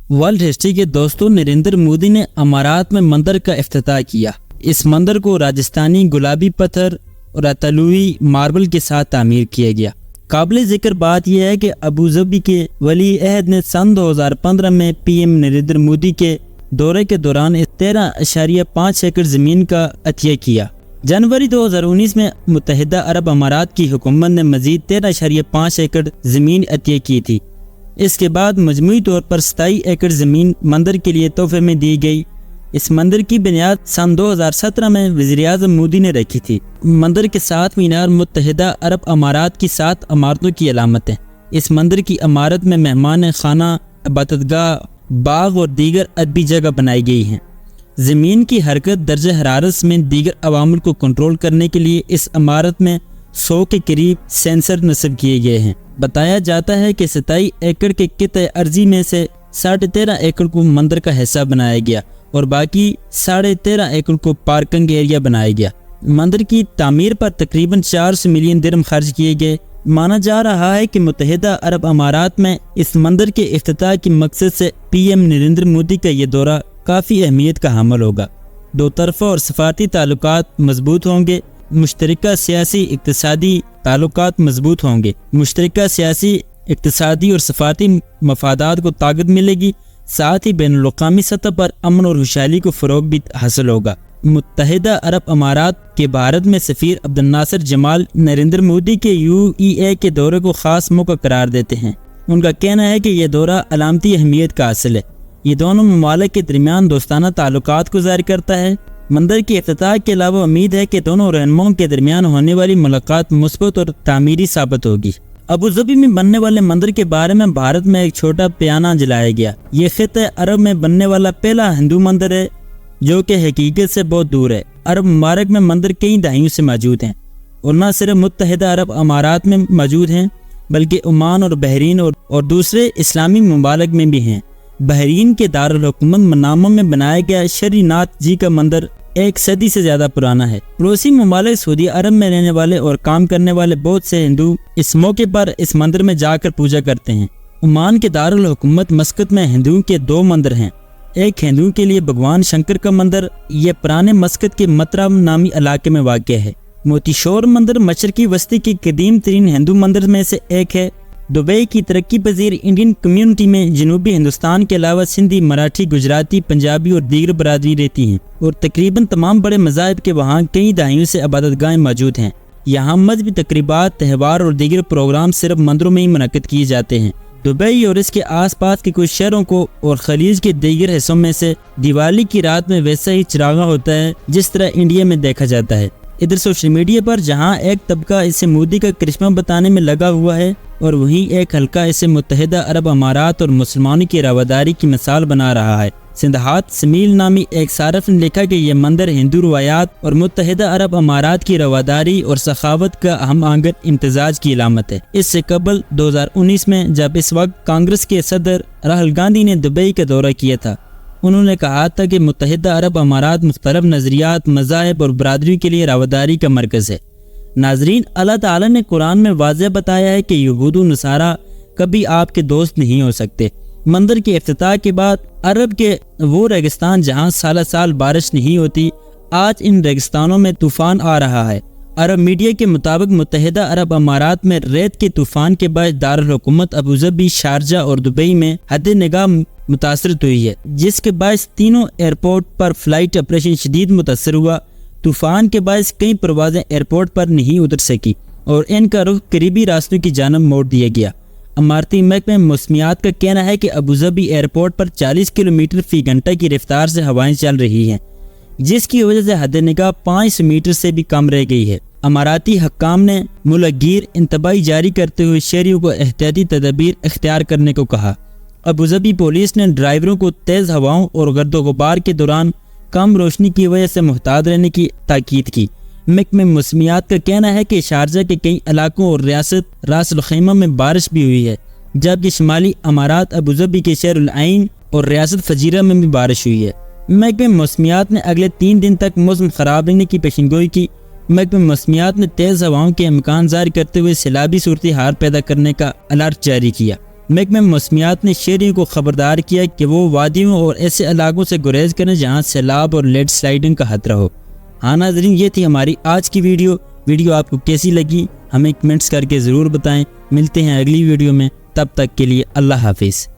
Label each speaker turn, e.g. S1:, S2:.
S1: World history के दोस्तों, नरेंद्र मोदी ने अमारात में मंदिर का इफ्तिताह किया। इस मंदिर को राजस्थानी गुलाबी पत्थर और अतलुई मार्बल के साथ तामीर किया गया। काबिल जिक्र बात यह है कि अबू धाबी के वली अहद ने सन 2015 में पीएम नरेंद्र मोदी के दौरे के दौरान 13.5 एकड़ ज़मीन का अतिया किया। जनवरी 2019 में मुत्तहिदा अरब अमारात की हुकूमत ने मजीद 13.5 एकड़ ज़मीन अतिया की थी। इसके बाद मजमूई तौर पर 27 एकड़ ज़मीन मंदिर के लिए तोहफे में दी गई। इस मंदिर की बुनियाद सन 2017 में वज़ीर-ए-आज़म मोदी ने रखी थी। मंदिर के 7 मीनार मुत्तहिदा अरब अमारात की 7 अमारतों की अलामत है। इस मंदिर की अमारत में मेहमान खाना, इबादतगाह, बाग और दीगर अदबी जगह बनाई गई हैं। ज़मीन की हरकत, दर्जे हरारत समेत दीगर अवामिल को कंट्रोल करने के लिए इस इमारत में 100 के करीब सेंसर नस्ब किए गए हैं। बताया जाता है कि 27 एकड़ के किते अर्जी में से 13.5 एकड़ को मंदिर का हिस्सा बनाया गया और बाकी 13.5 एकड़ को पार्किंग एरिया बनाया गया। मंदिर की तामीर पर तकरीबन 400 मिलियन दिरहम खर्च किए गए। माना जा रहा है कि मुत्तहिदा अरब अमारात में इस मंदिर के इफ्तिताह के मकसद से पीएम नरेंद्र मोदी का ये दौरा काफ़ी अहमियत का हामिल होगा। दो तरफ़ा और सफारती ताल्लुकात मजबूत होंगे। मुश्तरका सियासी इक़्तिसादी ताल्लुकात मजबूत होंगे। मुश्तरका सियासी इक़्तिसादी और सफारती मफादात को ताकत मिलेगी। साथ ही बैनुल-अक़वामी सतह पर अमन और खुशहाली को फ़रोग़ भी हासिल होगा। मुत्तहिदा अरब अमारात के भारत में सफ़ीर अब्दुल नासिर जमाल नरेंद्र मोदी के UAE के दौरे को ख़ास मौका करार देते हैं। उनका कहना है कि यह दौरा अलामती अहमियत का हासिल है। ये दोनों ममालिक के दरमियान दोस्ताना ताल्लुकात को ज़ाहिर करता है। मंदिर के इफ्तिताह के अलावा उम्मीद है कि दोनों रहनुमाओं के दरमियान होने वाली मुलाकात मुस्बत और तामीरी साबित होगी। अबू धाबी में बनने वाले मंदिर के बारे में भारत में एक छोटा बयाना जलाया गया। ये खित्ते अरब में बनने वाला पहला हिंदू मंदिर है जो कि हकीकत से बहुत दूर है। अरब मुबारक में मंदिर कई दहाइयों से मौजूद हैं और न सिर्फ मुत्तहिदा अरब अमारात में मौजूद हैं बल्कि ओमान और बहरीन और दूसरे इस्लामी ममालिक में भी हैं। बहरीन के दारुल हुकूमत मनामा में बनाया गया शरीनाथ जी का मंदिर 1 सदी से ज्यादा पुराना है। पड़ोसी ममालिक सऊदी अरब में रहने वाले और काम करने वाले बहुत से हिंदू इस मौके पर इस मंदिर में जाकर पूजा करते हैं। ओमान के दारुल हुकूमत मस्कत में हिंदुओं के 2 मंदिर हैं। एक हिंदुओं के लिए भगवान शंकर का मंदिर, यह पुराने मस्कत के मतरा नामी इलाके में वाक़ है। मोतीशोर मंदिर मशरकी वस्ती के कदीम तरीन हिंदू मंदिर में से एक है। दुबई की तरक्की पजीर इंडियन कम्युनिटी में जनूबी हिंदुस्तान के अलावा सिंधी, मराठी, गुजराती, पंजाबी और दीगर बरादरी रहती हैं और तकरीबन तमाम बड़े मज़ाहिब के वहाँ कई दहाइयों से इबादतगाहें मौजूद हैं। यहाँ मजहबी तकरीबात, त्यौहार और दीगर प्रोग्राम सिर्फ मंदिरों में ही मुनक़्क़िद किए जाते हैं। दुबई और इसके आसपास के कुछ शहरों को और खलीज के दीगर हिस्सों में से दिवाली की रात में वैसा ही चिरागा होता है जिस तरह इंडिया में देखा जाता है। इधर सोशल मीडिया पर जहां एक तबका इसे मोदी का करिश्मा बताने में लगा हुआ है और वहीं एक हल्का इसे मुत्तहिदा अरब अमारात और मुसलमानों की रवादारी की मिसाल बना रहा है। सिंधात समील नामी एक सारफ ने लिखा कि यह मंदिर हिंदू रवायात और मुत्तहिदा अरब अमारात की रवादारी और सखावत का अहम आंगन इम्तिजाज की अलामत है। इससे कबल 2019 में जब इस वक्त कांग्रेस के सदर राहुल गांधी ने दुबई का दौरा किया था, उन्होंने कहा था कि मुत्तहिदा अरब अमारात मुख्तलिफ नज़रियात, मज़ाहिब और बरादरी के लिए रवादारी का मरकज़ है। नाजरीन, अल्लाह ताला ने कुरान में वाज़ेह बताया है कि यहूद और नसारा कभी आपके दोस्त नहीं हो सकते। मंदिर के इफ्तिताह के बाद अरब के वो रेगिस्तान जहाँ साल साल बारिश नहीं होती, आज इन रेगिस्तानों में तूफान आ रहा है। अरब मीडिया के मुताबिक मुत्तहिदा अरब अमारात में रेत के तूफान के बाद दारुल हुकूमत अबू धाबी, शारजा और दुबई में हद निगाह मुतासर हुई है, जिसके बायस तीनों एयरपोर्ट पर फ्लाइट ऑपरेशन शदीद मुतासर हुआ। तूफान के बायस कई परवाजें एयरपोर्ट पर नहीं उतर सकी और इनका रुख करीबी रास्तों की जानब मोड़ दिया गया। अमारती महकमे मौसमियात का कहना है कि अबू धाबी एयरपोर्ट पर 40 किलोमीटर फी घंटा की रफ्तार से हवाएं चल रही हैं, जिसकी वजह से हद निगाह 500 मीटर से भी कम रह गई है। अमाराती हक्काम ने मुलगीर इंतबाही जारी करते हुए शहरियों को एहतियाती तदबीर इख्तियार करने को कहा। अबू धाबी पुलिस ने ड्राइवरों को तेज़ हवाओं और गर्दो गुबार के दौरान कम रोशनी की वजह से मुहतात रहने की ताकीद की। महकमे मौसमियात का कहना है कि शारजा के कई इलाकों और रियासत रास अल खैमा में बारिश भी हुई है, जबकि शुमाली अमारात अबू धाबी के शहर अल आइन और रियासत फजीरा में भी बारिश हुई है। महकमे मौसमियात ने अगले 3 दिन तक मौसम खराब रहने की पेशेनगोई की। महकमे मौसमियात ने तेज़ हवाओं के इम्कान जारी करते हुए सैलाबी सूरत हाल पैदा करने का अलर्ट जारी किया। محکمہ موسمیات نے شہریوں کو خبردار کیا کہ وہ وادیوں اور ایسے علاقوں سے گریز کریں جہاں سیلاب اور لیڈ سلائڈنگ کا خطرہ ہو۔ ہاں ناظرین، یہ تھی ہماری آج کی ویڈیو آپ کو کیسی لگی ہمیں کمنٹس کر کے ضرور بتائیں۔ ملتے ہیں اگلی ویڈیو میں، تب تک کے لیے اللہ حافظ۔